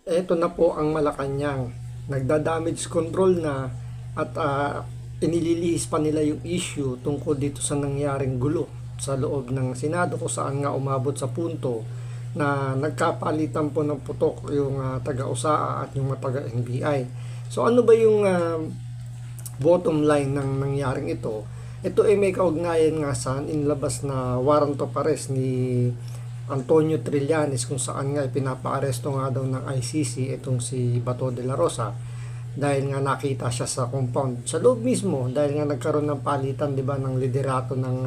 Eto na po ang Malacanang. Nagda-damage control na at inililihis pa nila yung issue tungkol dito sa nangyaring gulo sa loob ng Senado kung saan nga umabot sa punto na nagkapalitan po ng putok yung taga-USAA at yung mga taga-NBI. So ano ba yung bottom line ng nangyaring ito? Ito ay may kaugnayan nga sa inilabas na warrant of arrest ni Antonio Trillanes kung saan nga pinapaaresto nga daw ng ICC itong si Bato de la Rosa dahil nga nakita siya sa compound sa loob mismo dahil nga nagkaroon ng palitan, di ba, ng liderato ng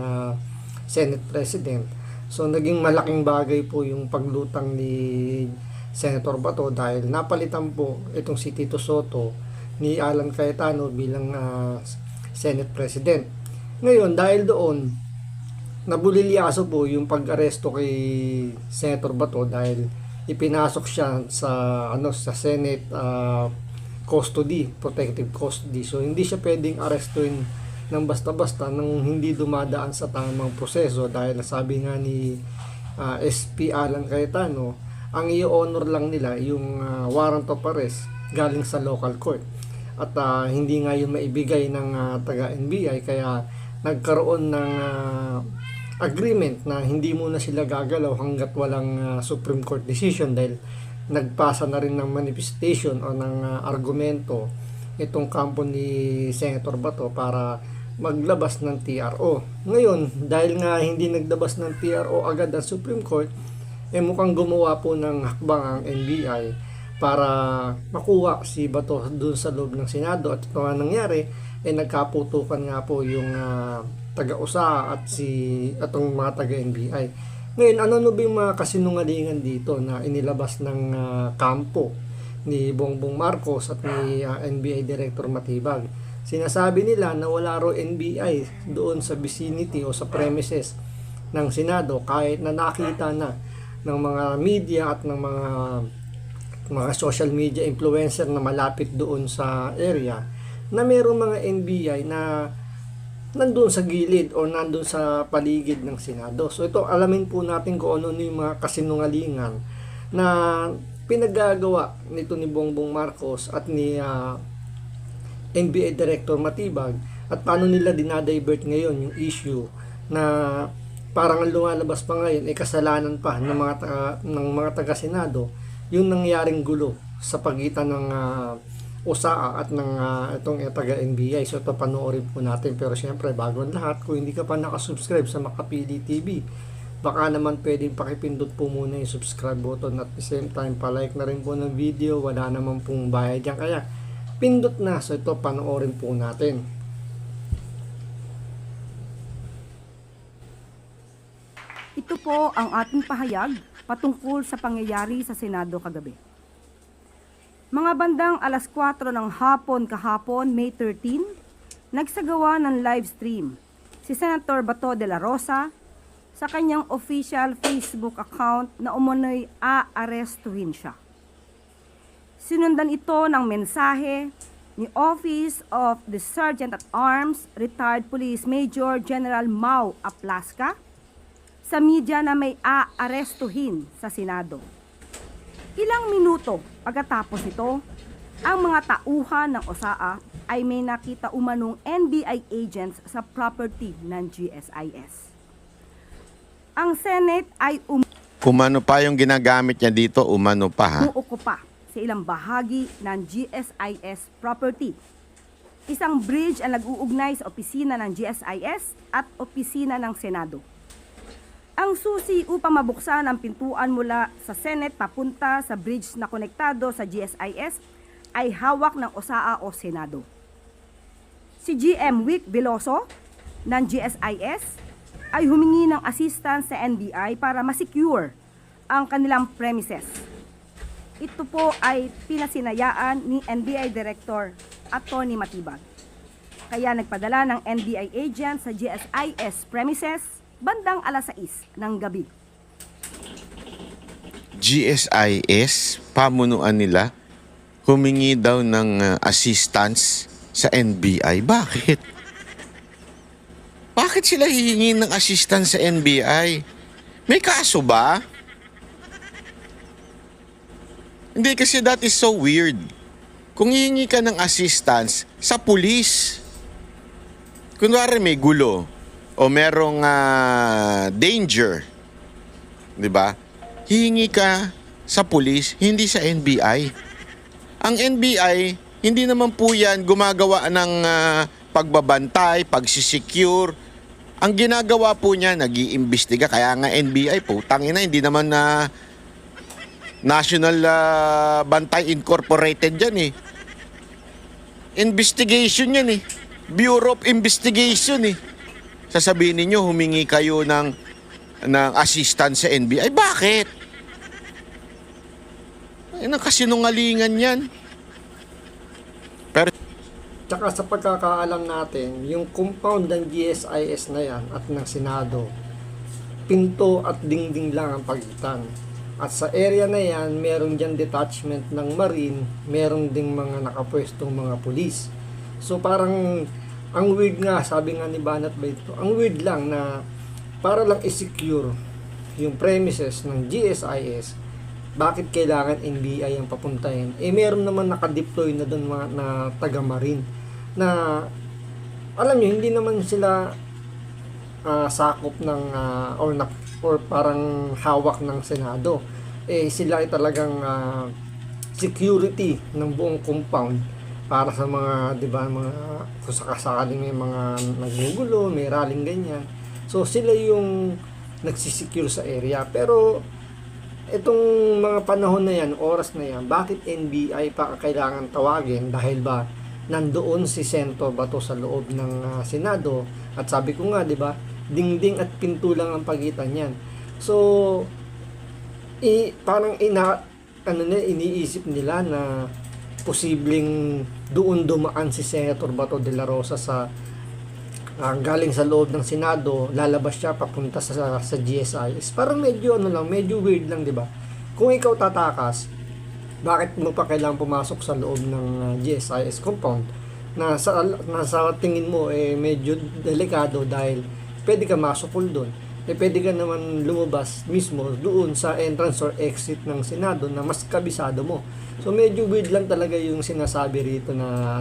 Senate President. So naging malaking bagay po yung paglutang ni Senator Bato dahil napalitan po itong si Tito Soto ni Alan Cayetano bilang Senate President. Ngayon dahil doon nabulilyaso po yung pag-aresto kay Senator Bato dahil ipinasok siya sa Senate custody, protective custody. So hindi siya pwedeng arestuin ng basta-basta nang hindi dumadaan sa tamang proseso dahil nasabi nga ni SP Alan Cayetano, ang i-honor lang nila yung warrant of arrest galing sa local court at hindi nga yung maibigay ng taga-NBI kaya nagkaroon ng agreement na hindi muna sila gagalaw hanggat walang Supreme Court decision dahil nagpasa na rin ng manifestation o ng argumento itong kampo ni Senator Bato para maglabas ng TRO. Ngayon, dahil nga hindi naglabas ng TRO agad ang Supreme Court, mukhang gumawa po ng hakbang ang NBI para makuha si Bato dun sa loob ng Senado at ito nga nangyari, nagkaputukan nga po yung taga-USAA at atong mga taga-NBI. Ngayon, ano ba yung mga kasinungalingan dito na inilabas ng kampo ni Bongbong Marcos at ni NBI Director Matibag? Sinasabi nila na wala raw NBI doon sa vicinity o sa premises ng Senado kahit na nakita na ng mga media at ng mga social media influencer na malapit doon sa area na mayroong mga NBI na nandun sa gilid o nandun sa paligid ng Senado. So ito, alamin po natin kung ano yung mga kasinungalingan na pinagagawa nito ni Bongbong Marcos at ni NBI Director Matibag at paano nila dinadivert ngayon yung issue na parang lumalabas pa ngayon kasalanan pa ng mga taga-Senado yung nangyaring gulo sa pagitan ng USAA at ng itong taga-NBI. So ito panoorin po natin, pero syempre bago ang lahat, kung hindi ka pa nakasubscribe sa Makapili TV, baka naman pwedeng pakipindot po muna yung subscribe button at the same time palike na rin po ng video, wala naman pong bayad yan, kaya pindot na. So ito panoorin po natin. Ito po ang ating pahayag patungkol sa pangyayari sa Senado kagabi. Mga bandang alas 4 ng hapon kahapon, May 13, nagsagawa ng live stream si Senator Bato de la Rosa sa kanyang official Facebook account na umano'y aarestuhin siya. Sinundan ito ng mensahe ni Office of the Sergeant at Arms, Retired Police Major General Mau Aplasca, sa media na may aarestuhin sa Senado. Ilang minuto pagkatapos ito, ang mga tauhan ng USAA ay may nakita umanong NBI agents sa property ng GSIS. Ang Senate ay umano pa yung ginagamit niya dito, umano pa ha? umuukupa sa ilang bahagi ng GSIS property. Isang bridge ang nag-uugnay sa opisina ng GSIS at opisina ng Senado. Ang susi upang mabuksan ang pintuan mula sa Senate papunta sa bridge na konektado sa GSIS ay hawak ng USAA o Senado. Si GM Wick Veloso ng GSIS ay humingi ng assistance sa NBI para masecure ang kanilang premises. Ito po ay pinasinayaan ni NBI Director Atty. Matibag. Kaya nagpadala ng NBI agent sa GSIS premises bandang alas 6 ng gabi. GSIS, pamunuan nila, humingi daw ng assistance sa NBI. Bakit? Bakit sila hihingi ng assistance sa NBI? May kaso ba? Hindi, kasi that is so weird. Kung hihingi ka ng assistance sa pulis, kunwari may gulo o merong danger, di ba? Hihingi ka sa pulis, hindi sa NBI. Ang NBI, hindi naman po yan gumagawa ng pagbabantay, pagsisecure. Ang ginagawa po niya, nag-iimbestiga. Kaya nga NBI po, tangina, hindi naman na National Bantay Incorporated yan eh. Investigation yan eh. Bureau of Investigation eh. Sasabihin ninyo, humingi kayo ng assistance sa NBI. Bakit? Ay, ang kasinungalingan yan. Pero Tsaka sa pagkakaalam natin, yung compound ng GSIS na yan at ng Senado, pinto at dingding lang ang pagitan. At sa area na yan, meron dyan detachment ng Marine, meron ding mga nakapwestong mga pulis. So parang, ang weird nga, sabi nga ni Banat Baito, ang weird lang na para lang i-secure yung premises ng GSIS, bakit kailangan NBI ang papuntahin? Eh meron naman nakadeploy na doon mga na taga-marine na alam nyo, hindi naman sila sakop ng or parang hawak ng Senado. Eh sila ay talagang security ng buong compound para sa mga, 'di ba, mga kung sakasakaling may mga nagugulo, may rallying ganyan. So sila yung nagsisecure sa area. Pero itong mga panahon na yan, oras na yan, bakit NBI pa kailangan tawagin? Dahil ba nandoon si Sento Bato sa loob ng Senado, at sabi ko nga, 'di ba, dingding at pinto lang ang pagitan niyan. So parang iniisip nila na posibleng doon dumaan si Senator Bato de la Rosa sa galing sa loob ng Senado, lalabas siya papunta sa GSIS. Parang medyo medyo weird lang, 'di ba? Kung ikaw tatakas, bakit mo pa kailangang pumasok sa loob ng GSIS compound na sa tingin mo medyo delikado dahil pwede ka masukol doon. Pwede ka naman lumabas mismo doon sa entrance or exit ng Senado na mas kabisado mo. So medyo weird lang talaga yung sinasabi rito na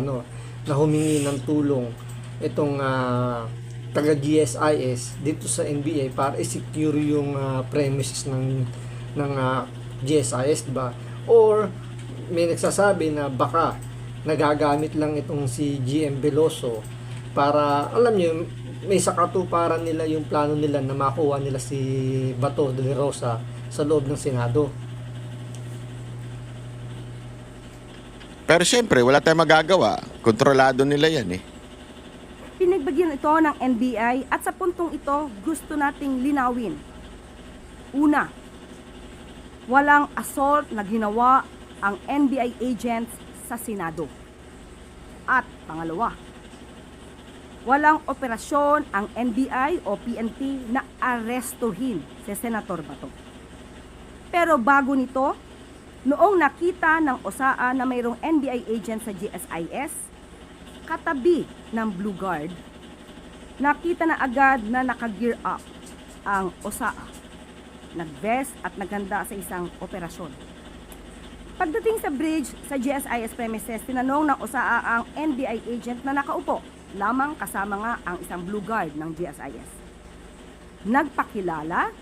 na humingi ng tulong itong taga GSIS dito sa NBI para i-secure yung premises ng GSIS, diba? Or may nagsasabi na baka nagagamit lang itong si GM Veloso para, alam niyo, may sakatuparan nila yung plano nila na makuha nila si Bato de la Rosa sa loob ng Senado. Pero syempre, wala tayong magagawa. Kontrolado nila yan eh. Pinagbagyan ito ng NBI at sa puntong ito gusto nating linawin. Una, walang assault na ginawa ang NBI agents sa Senado. At pangalawa, walang operasyon ang NBI o PNP na arestuhin si Senator Bato. Pero bago nito, noong nakita ng OSAA na mayroong NBI agent sa GSIS, katabi ng Blue Guard, nakita na agad na naka-gear up ang OSAA. Nag-vest at naghanda sa isang operasyon. Pagdating sa bridge sa GSIS premises, tinanong ng OSAA ang NBI agent na nakaupo lamang kasama nga ang isang Blue Guard ng GSIS. Nagpakilala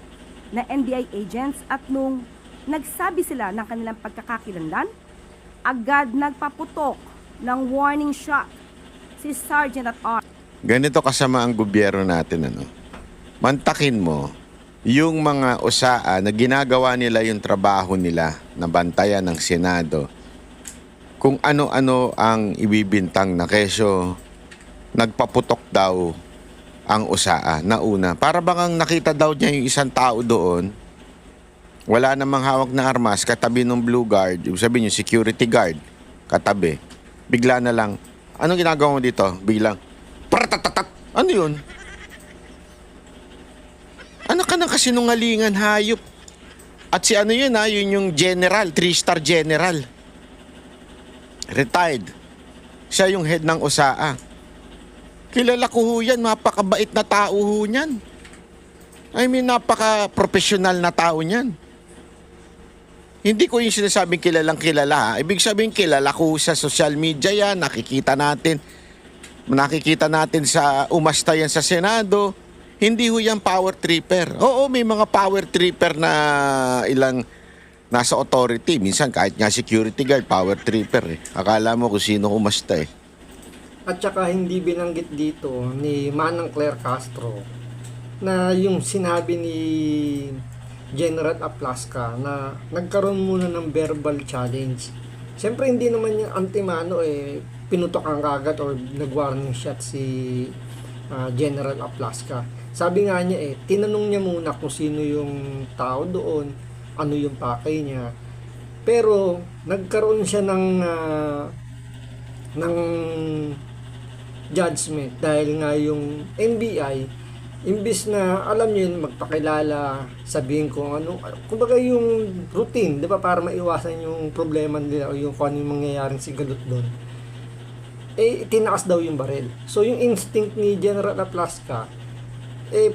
na NBI agents at nung nagsabi sila ng kanilang pagkakakilanlan, agad nagpaputok ng warning shot si Sergeant at Arms. Ganito kasama ang gobyerno natin, Mantakin mo yung mga OSAA na ginagawa nila yung trabaho nila na bantayan ng Senado. Kung ano-ano ang ibibintang na keso, nagpaputok daw ang OSAA na una. Para bang nakita daw niya yung isang tao doon, wala namang hawak na armas, katabi ng Blue Guard, yung sabihin yung security guard, katabi. Bigla na lang, anong ginagawa mo dito? Biglang, paratatat! Ano yun? Ano ka ng kasinungalingan, hayop? At si ano yun, yun yung general, 3-star general. Retired. Siya yung head ng OSAA. Kilala ko ho yan, napakabait na tao ho niyan. I mean, napaka-professional na tao niyan. Hindi ko yung sinasabing kilalang kilala. Ha? Ibig sabihin kilala ko sa social media yan, nakikita natin sa umasta yan sa Senado. Hindi ho yan power tripper. Oo, may mga power tripper na ilang nasa authority. Minsan kahit nga security guard, power tripper eh. Akala mo kung sino umasta eh. At saka hindi binanggit dito ni Manang Claire Castro na yung sinabi ni General Aplasca na nagkaroon muna ng verbal challenge. Siyempre hindi naman yung antimano pinutok ang kagat or nag-warning shot si General Aplasca. Sabi nga niya tinanong niya muna kung sino yung tao doon, ano yung pakay niya. Pero nagkaroon siya ng judgment dahil nga yung NBI imbis na alam niyo yun magpakilala, sabihin kung ano, kumbaga yung routine, 'di ba, para maiwasan yung problema nila o yung kung ano yung mangyayaring sigalot doon. Tinaas daw yung baril. So yung instinct ni General Aplasca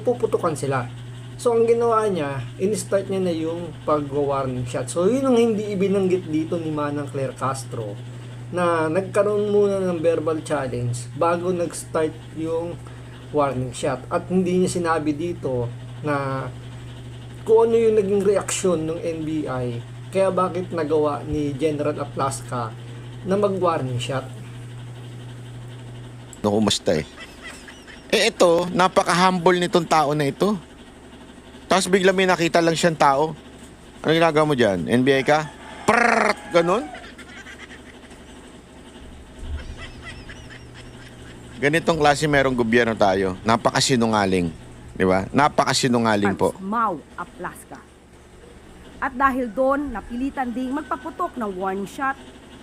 puputukan sila. So ang ginawa niya, in-start niya na yung pag-warning shot. So yun ang hindi ibinanggit dito ni Manang Claire Castro, na nagkaroon muna ng verbal challenge bago nag-start yung warning shot. At hindi niya sinabi dito na kung ano yung naging reaksyon ng NBI, kaya bakit nagawa ni General Aplasca na mag-warning shot. Umasta eh. Ito, napaka-humble nitong tao na ito. Tapos bigla may nakita lang siyang tao. Ano ginagawa mo dyan? NBI ka? Prrrr! Ganon? Ganitong klase merong gobyerno tayo. Napakasinungaling. Di ba? Napakasinungaling po. Mau Aplasca. At dahil doon, napilitan ding magpaputok ng warning shot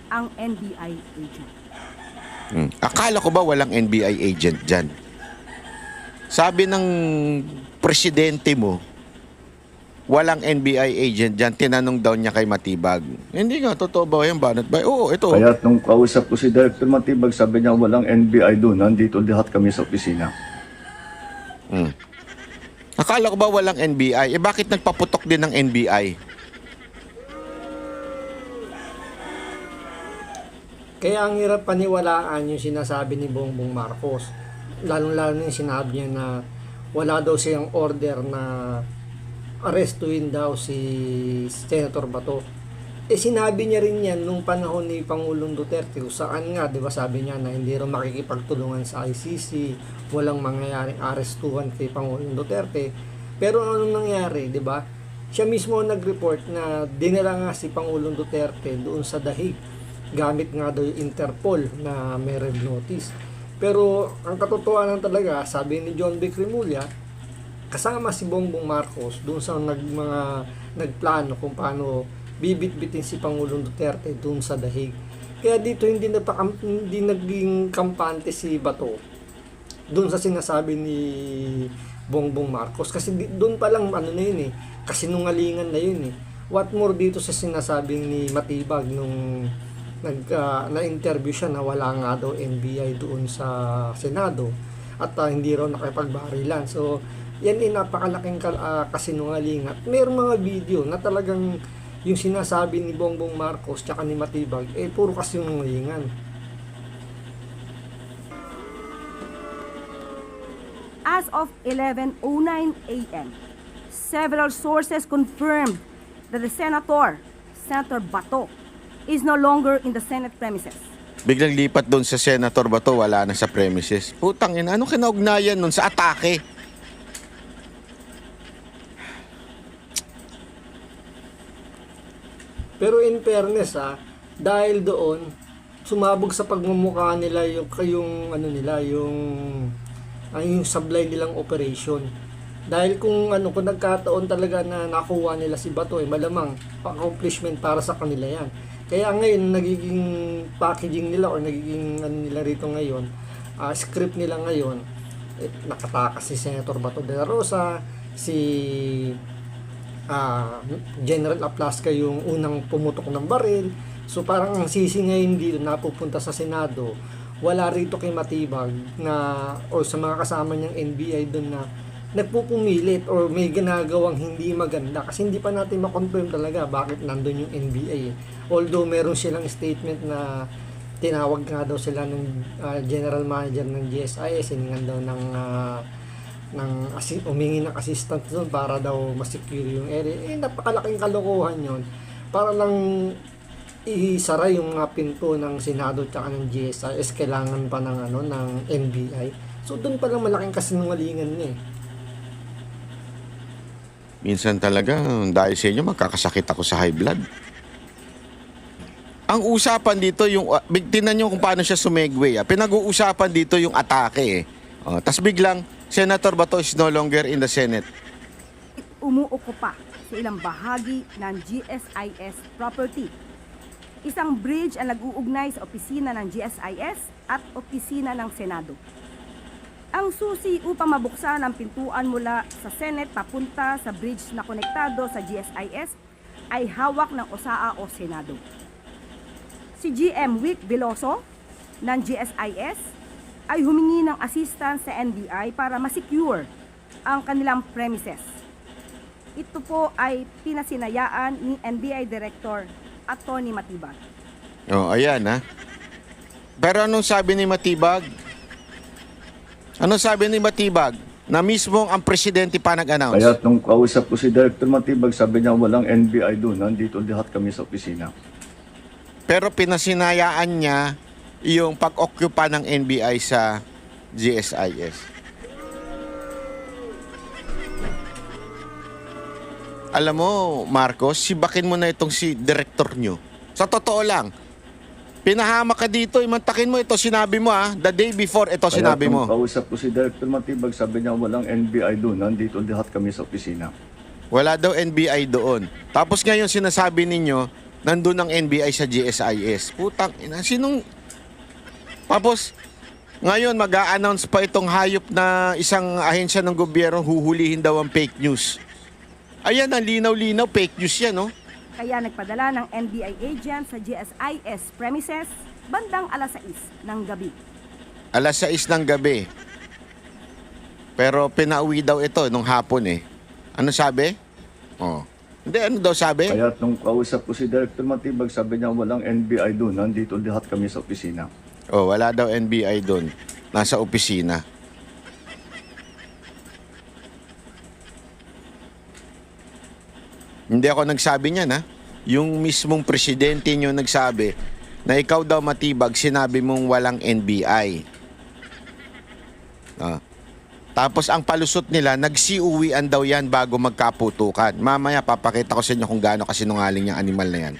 ang NBI agent. Akala ko ba walang NBI agent dyan? Sabi ng presidente mo, walang NBI agent dyan. Tinanong daw niya kay Matibag. Hindi nga, totoo ba yan? Banat ba? Oo, ito. Kaya nung kausap ko si Director Matibag, sabi niya walang NBI doon. Nandito lahat kami sa opisina. Akala ko ba walang NBI? Bakit nagpaputok din ng NBI? Kaya ang hirap paniwalaan yung sinasabi ni Bongbong Marcos. Lalong-lalo na yung sinabi niya na wala daw siyang order na arestuin daw si Senator Bato. Sinabi niya rin yan nung panahon ni Pangulong Duterte, saan nga, di ba, sabi niya na hindi rin makikipagtulungan sa ICC, walang mangyayaring arestuhan kay Pangulong Duterte. Pero anong nangyari, di ba? Siya mismo nag-report na dinala nga si Pangulong Duterte doon sa dahig, gamit nga daw yung Interpol na may red notice. Pero ang katotohanan talaga, sabi ni John B. Cremulya, kasama si Bongbong Marcos doon sa nagplano kung paano bibit-bitin si Pangulong Duterte doon sa dahig. Kaya dito hindi naging kampante si Bato doon sa sinasabi ni Bongbong Marcos, kasi doon pa lang kasinungalingan na yun eh. What more dito sa sinasabing ni Matibag nung na-interview siya na wala nga daw NBI doon sa Senado at hindi raw nakipagbarilan. So yan napakalaking kasinungalingan. At mayroong mga video na talagang yung sinasabi ni Bongbong Marcos tsaka ni Matibag puro kasinungalingan. As of 11:09 a.m., several sources confirmed that the Senator Bato, is no longer in the Senate premises. Biglang lipat doon sa Senator Bato, wala na sa premises. Putang ina, anong kinaugnayan nun sa atake? Pero in fairness dahil doon sumabog sa pagmumukha nila yung sablay nilang operation. Dahil kung nagkataon talaga na nakuha nila si Bato, malamang accomplishment para sa kanila yan. Kaya ngayon nagiging packaging nila or nagiging nila rito ngayon, script nila ngayon, nakatakas si Senator Bato de la Rosa, si General Aplasca yung unang pumutok ng baril. So parang ang sisi ngayon dito napupunta sa Senado, wala rito kay Matibag na o sa mga kasama niyang NBI doon na nagpupumilit or may ginagawang hindi maganda kasi hindi pa natin makonfirm talaga bakit nandun yung NBA eh. Although meron silang statement na tinawag nga daw sila ng general manager ng GSIS, hiningan daw umingi ng assistance doon para daw ma-secure yung area. Napakalaking kalokohan yon para lang isara yung pinto ng Senado at ng GSIS, kailangan pa ng ng NBI. So doon pa lang malaking kasinungalingan niya eh. Minsan talaga, dahil sa inyo, magkakasakit ako sa high blood. Ang usapan dito, tignan nyo kung paano siya sumegway. Pinag-uusapan dito yung atake eh. Tas biglang, Senator Bato is no longer in the Senate. Umuukupa sa ilang bahagi ng GSIS property. Isang bridge ang nag-uugnay sa opisina ng GSIS at opisina ng Senado. Ang susi upang mabuksan ang pintuan mula sa Senate papunta sa bridge na konektado sa GSIS ay hawak ng OSAA o Senado. Si GM Wick Veloso ng GSIS ay humingi ng assistance sa NBI para ma-secure ang kanilang premises. Ito po ay pinasinayaan ni NBI Director Atty. Matibag. Ayan ha. Pero anong sabi ni Matibag? Anong sabi ni Matibag? Na mismo ang presidente pa nag-announce. Kaya nung kausap ko si Director Matibag, sabi niya walang NBI doon, nandito lahat kami sa opisina. Pero pinasinayaan niya yung pag-occupy ng NBI sa GSIS. Alam mo, Marcos, sibakin mo na itong si director nyo. Sa totoo lang, pinahamak ka dito, imantakin mo ito, sinabi mo the day before ito sinabi mo. Kaya nung kausap ko si Director Matibag, sabi niya walang NBI doon, nandito lahat kami sa opisina. Wala daw NBI doon. Tapos ngayon sinasabi ninyo, nandun ang NBI sa GSIS. Putang ina, sinong... Tapos, ngayon mag-a-announce pa itong hayop na isang ahensya ng gobyerno huhulihin daw ang fake news. Ayan, ang linaw-linaw, fake news yan, no? Kaya nagpadala ng NBI agent sa GSIS premises bandang alas 6 ng gabi. Alas 6 ng gabi. Pero pinauwi daw ito nung hapon eh. Ano sabi? Hindi, ano daw sabi? Kaya nung kausap ko si Director Matibag, sabi niya walang NBI doon, nandito lahat kami sa opisina. Wala daw NBI doon. Nasa opisina. Hindi ako nagsabi niyan, ha? Yung mismong presidente nyo nagsabi na ikaw daw Matibag, sinabi mong walang NBI. Tapos ang palusot nila, nagsiuwian daw yan bago magkaputukan. Mamaya papakita ko sa inyo kung gaano kasinungaling yung animal na yan.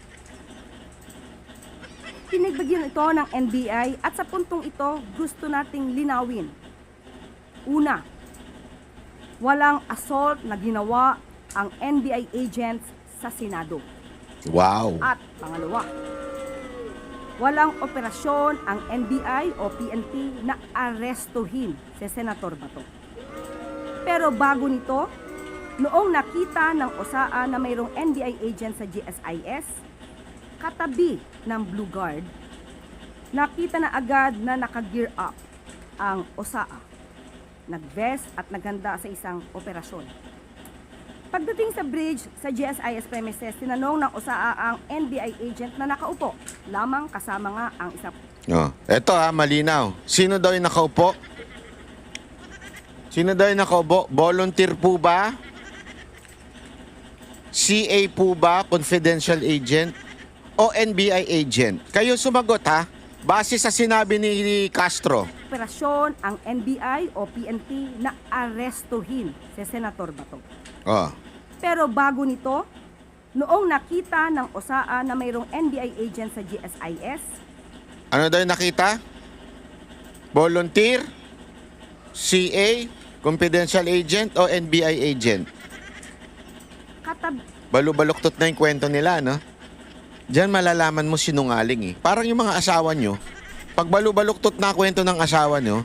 Pinagbagyan ito ng NBI at sa puntong ito gusto nating linawin. Una, walang assault na ginawa ang NBI agents sa Senado. Wow! At pangalawa, walang operasyon ang NBI o PNP na arestuhin si Senator Bato. Pero bago nito, noong nakita ng OSAA na mayroong NBI agent sa GSIS, katabi ng Blue Guard, nakita na agad na naka-gear up ang OSAA. Nag-vest at naghanda sa isang operasyon. Pagdating sa bridge sa GSIS premises, tinanong ng OSAA ang NBI agent na nakaupo, lamang kasama nga ang isa. Eto malinaw. Sino daw yung nakaupo? Sino daw yung nakaupo? Volunteer po ba? CA po ba? Confidential agent? O NBI agent? Kayo sumagot ha? Base sa sinabi ni Castro. Operasyon ang NBI o PNP na arestuhin si Senator Bato. Pero bago nito, noong nakita ng OSAA na mayroong NBI agent sa GSIS, ano daw yung nakita? Volunteer? CA? Confidential agent? O NBI agent? Balubaluktot na yung kwento nila, no? Diyan malalaman mo sinungaling eh. Parang yung mga asawa nyo, pag balubaluktot na kwento ng asawa nyo,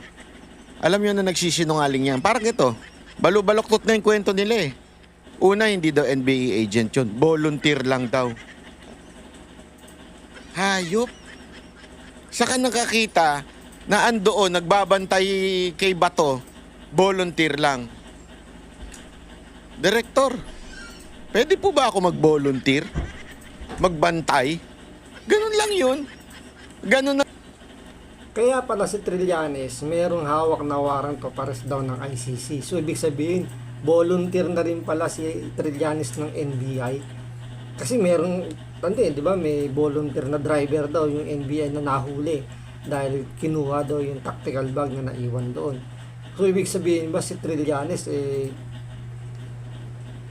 alam nyo na nagsisinungaling yan. Parang ito, balubaluktot na yung kwento nila eh. Una, hindi daw NBI agent yun. Volunteer lang daw. Hayop. Saka nakakita na andoon, nagbabantay kay Bato, volunteer lang. Direktor, pwede po ba ako mag-volunteer? Magbantay? Ganun lang yun. Ganun na. Kaya pala si Trillanes, merong hawak na warrant o pares daw ng ICC. So, ibig sabihin, volunteer na rin pala si Trillanes ng NBI. Kasi merong, di ba, may volunteer na driver daw yung NBI na nahuli dahil kinuha daw yung tactical bag na naiwan doon. So, ibig sabihin ba si Trillanes,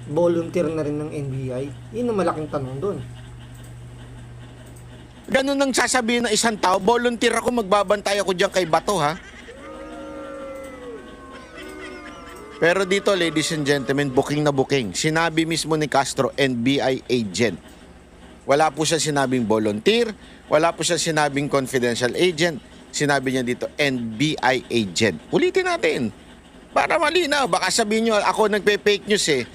volunteer na rin ng NBI? Yun ang malaking tanong doon. Ganun ang sasabihin ng isang tao, volunteer ako, magbabantay ako dyan kay Bato, ha? Pero dito, ladies and gentlemen, booking na booking. Sinabi mismo ni Castro, NBI agent. Wala po siya sinabing volunteer, wala po siya sinabing confidential agent. Sinabi niya dito, NBI agent. Ulitin natin. Para malinaw, baka sabihin nyo, ako nagpe-fake news eh.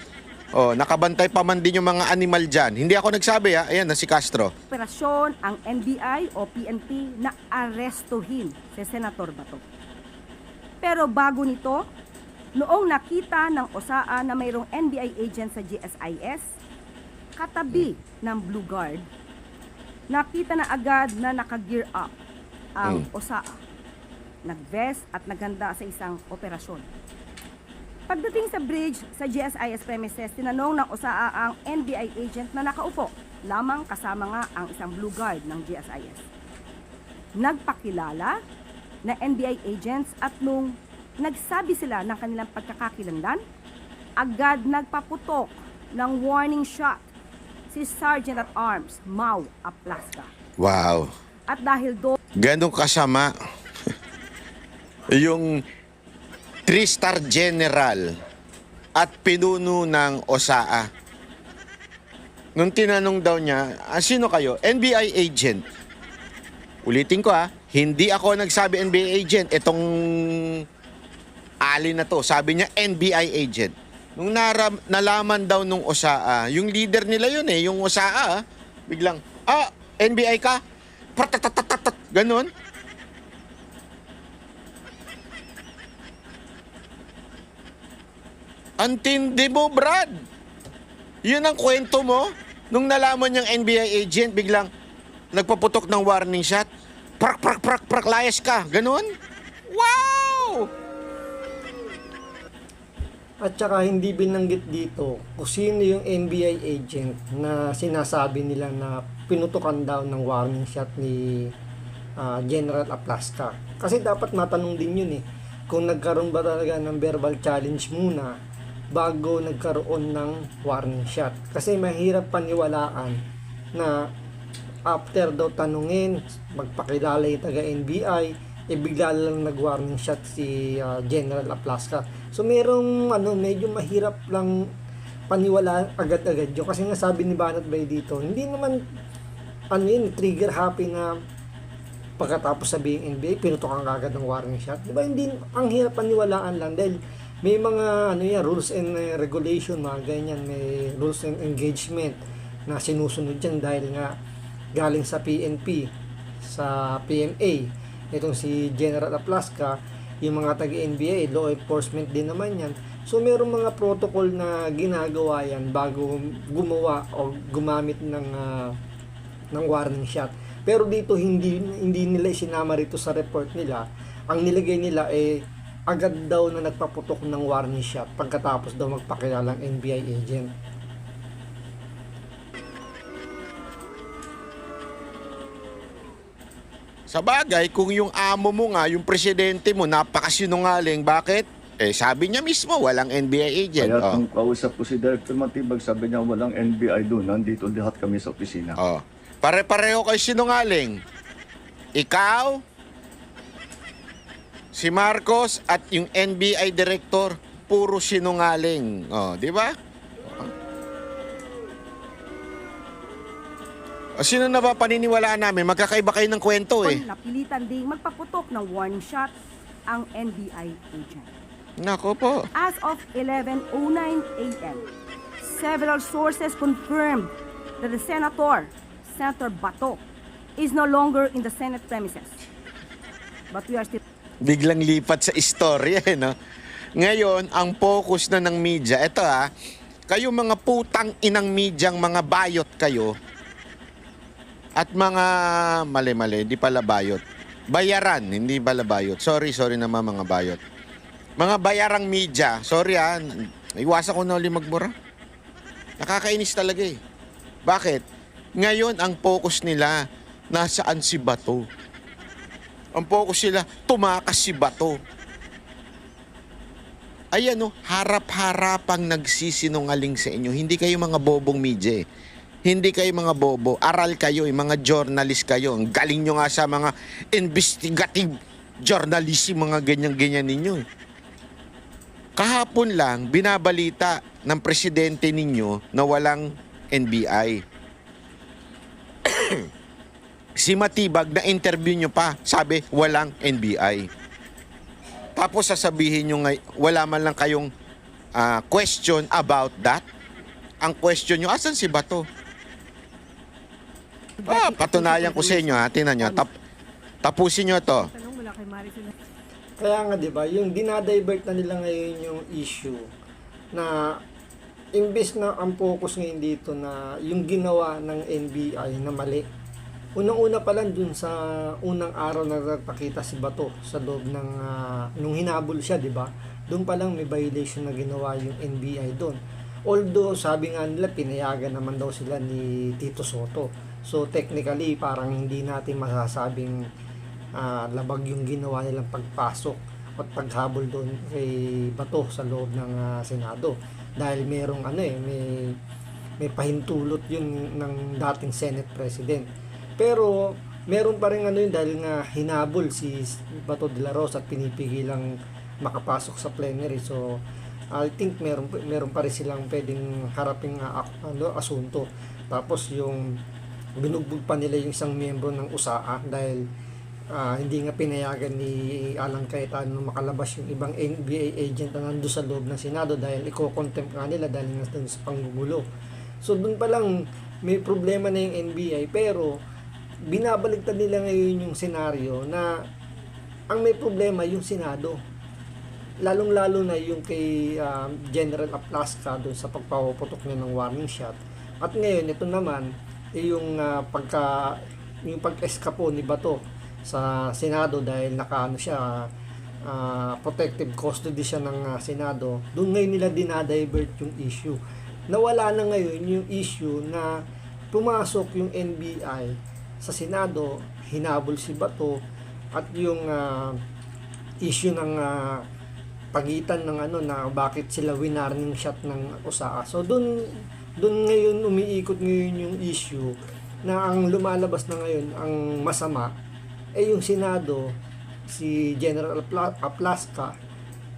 Oh, nakabantay pa man din yung mga animal dyan. Hindi ako nagsabi, ha? Ayan na si Castro. Operasyon ang NBI o PNP na arestuhin si Senator Bato. Pero bago nito, noong nakita ng OSAA na mayroong NBI agent sa GSIS, katabi ng Blue Guard, nakita na agad na naka-gear up ang OSAA. Nag-vest at naghanda sa isang operasyon. Pagdating sa bridge sa GSIS premises, tinanong ng OSAA ang NBI agent na nakaupo, lamang kasama nga ang isang Blue Guard ng GSIS. Nagpakilala na NBI agents at nung nagsabi sila ng kanilang pagkakakilanlan, agad nagpaputok ng warning shot si Sergeant at Arms Mau Aplaska. Wow. At dahil doon, Ganong kasama. Yung 3-star general at pinuno ng OSAA. Nung tinanong daw niya, sino kayo? NBI agent. Ulitin ko hindi ako nagsabi NBI agent. Itong alin na to, sabi niya NBI agent. Nung nalaman daw nung OSAA, yung leader nila yun yung OSAA, biglang, NBI ka? Pratatatat, ganun. Antindi mo, Brad. Yun ang kwento mo. Nung nalaman niyang NBI agent, biglang nagpaputok ng warning shot. Prak, prak, prak, prak, layas ka. Ganun? Wow! At saka hindi binanggit dito kung sino yung NBI agent na sinasabi nila na pinutukan daw ng warning shot ni General Aplaska. Kasi dapat matanong din yun kung nagkaroon ba talaga ng verbal challenge muna bago nagkaroon ng warning shot. Kasi mahirap paniwalaan na after daw tanungin, magpakilala yung taga-NBI, bigla lang nag-warning shot si General Aplaska. So merong medyo mahirap lang paniwalaan agad-agad yun. Kasi nga sabi ni Banat Bay dito, hindi naman trigger happy na pagkatapos sabihin NBI, pinutokan agad ng warning shot. Diba hindi, ang hirap paniwalaan lang dahil may mga rules and regulation, mga ganyan, may rules and engagement na sinusunod dyan dahil nga galing sa PNP, sa PMA. Itong si General Aplaska, yung mga taga-NBI, law enforcement din naman yan. So mayroong mga protocol na ginagawa yan bago gumawa o gumamit ng warning shot. Pero dito hindi nila sinama rito sa report nila. Ang nilagay nila agad daw na nagpaputok ng warning shot pagkatapos daw magpakilalang NBI agent. Sa bagay, kung yung amo mo nga, yung presidente mo, napakasinungaling, bakit? Sabi niya mismo, walang NBI agent. Kaya nung kausap ko si Director Matibag, sabi niya walang NBI doon. Nandito lahat kami sa opisina. Pare-pareho kayo sinungaling. Ikaw, si Marcos at yung NBI director, puro sinungaling. Di ba? Sino na ba paniniwalaan namin? Magkakaiba kayo ng kwento napilitan ding magpaputok ng warning shot ang NBI agent. Nako po. As of 11:09 a.m., several sources confirmed that the Senator Bato, is no longer in the Senate premises. But we are still... Biglang lipat sa istorya, no? Ngayon, ang focus na ng media, ito Kayo mga putang inang medyang mga bayot kayo. At mga mali-mali, di pala bayot. Bayaran, hindi pala bayot. Sorry naman mga bayot. Mga bayarang media, sorry iwasan ko na ulit magmura. Nakakainis talaga eh. Bakit? Ngayon, ang focus nila, nasaan si Bato? Ang focus nila, tumakas si Bato. Ayan harap-harapang nagsisinungaling sa inyo. Hindi kayo mga bobong media eh. Hindi kayo mga bobo. Aral kayo, mga journalist kayo. Ang galing nyo nga sa mga investigative journalism, mga ganyan-ganyan ninyo. Kahapon lang, binabalita ng presidente ninyo na walang NBI. Si Matibag, na interview nyo pa, sabi, walang NBI. Tapos sasabihin nyo, wala man lang kayong question about that. Ang question nyo, asan si Bato? Patunayan ko sa inyo Tingnan nyo. Tapusin nyo to. Tanong mula kay Maricel. Kaya nga 'di ba, yung dinadivert na nila ngayon yung issue na imbes na ang focus ngayon dito na yung ginawa ng NBI na mali. Unang-una pa lang dun sa unang araw na nagpakita si Bato sa loob ng nung hinabol siya, 'di ba? Doon pa lang may violation na ginawa yung NBI doon. Although sabi nga nila pinayagan naman daw sila ni Tito Soto. So technically parang hindi natin masasabing labag yung ginawa nilang pagpasok at paghabol doon kay Bato sa loob ng Senado dahil merong may pahintulot yun ng dating Senate President. Pero meron pa rin yun dahil nga hinabol si Bato de la Rosa at pinipigilang makapasok sa plenary. So I think meron pa rin silang pwedeng haraping asunto. Tapos yung binugbog pa nila yung isang miyembro ng USAA dahil hindi nga pinayagan ni Alan Cayetano makalabas yung ibang NBA agent na nando sa loob ng Senado dahil iko-contempt nga nila dahil nga sa panggugulo. So doon pa lang may problema na yung NBI, pero binabaliktad nila ngayon yung senaryo na ang may problema yung Senado. Lalong-lalo na yung kay General Aplasca doon sa pagpapaputok niya ng warning shot. At ngayon ito naman yung pag-eskapo ni Bato sa Senado dahil protective custody siya ng Senado. Doon ngayon nila dinadivert yung issue. Nawala na ngayon yung issue na pumasok yung NBI sa Senado, hinabol si Bato, at yung issue ng pagitan ng na bakit sila winarning shot ng USAA. So doon ngayon umiikot ngayon yung issue na ang lumalabas na ngayon ang masama yung Senado, si General Aplasca,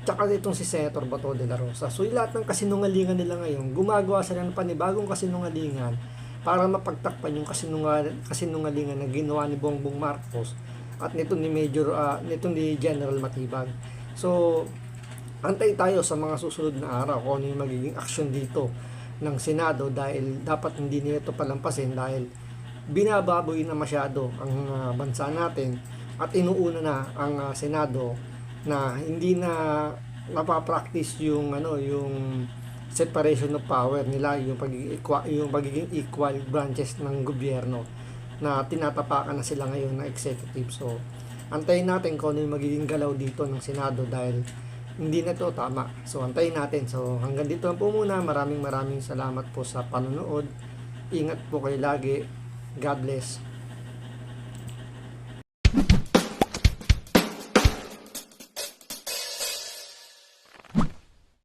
tsaka itong si Senator Bato de la Rosa. So lahat ng kasinungalingan nila ngayon, gumagawa sila ng panibagong kasinungalingan para mapagtakpan yung kasinungalingan na ginawa ni Bongbong Marcos at nito ni General Matibag. So antay tayo sa mga susunod na araw kung ano yung magiging aksyon dito ng Senado dahil dapat hindi nila ito palampasin dahil binababoy na masyado ang bansa natin at inuuna na ang Senado na hindi na napapractice yung separation of power nila, yung pagiging equal branches ng gobyerno na tinatapakan na sila ngayon ng executive. So antayin natin kung ano yung magiging galaw dito ng Senado dahil hindi na to tama. So antayin natin. So hanggang dito lang po muna. Maraming salamat po sa panonood. Ingat po kayo lagi. God bless.